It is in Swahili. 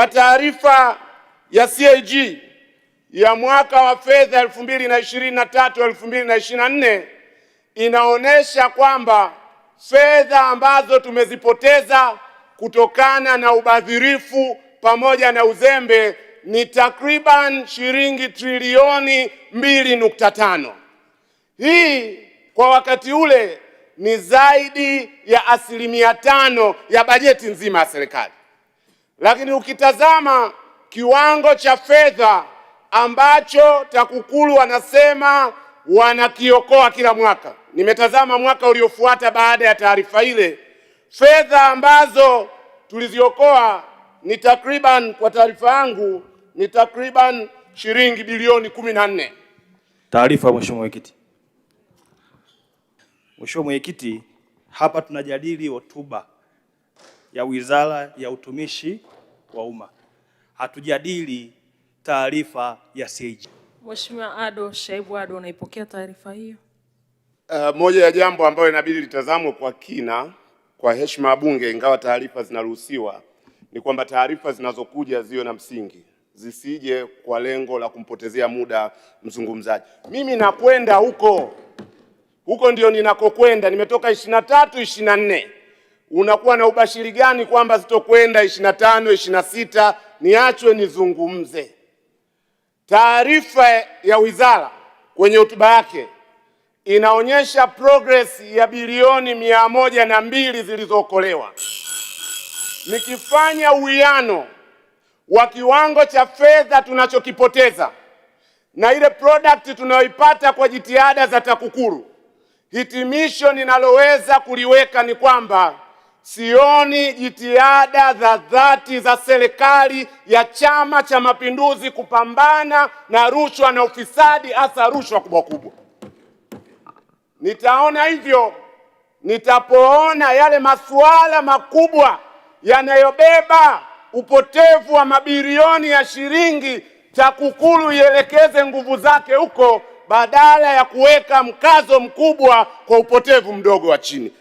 Kwa taarifa ya CAG ya mwaka wa fedha 2023/2024 inaonyesha kwamba fedha ambazo tumezipoteza kutokana na ubadhirifu pamoja na uzembe ni takriban shilingi trilioni 2.5. Hii kwa wakati ule ni zaidi ya 5% ya bajeti nzima ya serikali. Lakini ukitazama kiwango cha fedha ambacho TAKUKURU wanasema wanakiokoa kila mwaka, nimetazama mwaka uliofuata baada ya taarifa ile, fedha ambazo tuliziokoa ni takriban, kwa taarifa yangu, ni takriban shilingi bilioni 14. Taarifa Mheshimiwa Mwenyekiti. Mheshimiwa Mwenyekiti, hapa tunajadili hotuba ya Wizara ya Utumishi wa Umma. Hatujadili taarifa ya CAG. Mheshimiwa Ado Shaibu Ado, unaipokea taarifa hiyo? Moja ya jambo ambayo inabidi litazamwe kwa kina kwa heshima ya Bunge, ingawa taarifa zinaruhusiwa, ni kwamba taarifa zinazokuja ziwe na msingi, zisije kwa lengo la kumpotezea muda mzungumzaji. Mimi nakwenda huko ndio ninakokwenda. Nimetoka 23-24. Unakuwa na ubashiri gani kwamba zitokwenda 25-26? Niachwe nizungumze. Taarifa ya wizara kwenye hotuba yake inaonyesha progress ya bilioni 102 zilizookolewa. Nikifanya uwiano wa kiwango cha fedha tunachokipoteza na ile product tunayoipata kwa jitihada za TAKUKURU, hitimisho ninaloweza kuliweka ni kwamba sioni jitihada za dhati za serikali ya Chama cha Mapinduzi kupambana na rushwa na ufisadi, hasa rushwa kubwa kubwa. Nitaona hivyo nitapoona yale masuala makubwa yanayobeba upotevu wa mabilioni ya shilingi, TAKUKURU ielekeze nguvu zake huko badala ya kuweka mkazo mkubwa kwa upotevu mdogo wa chini.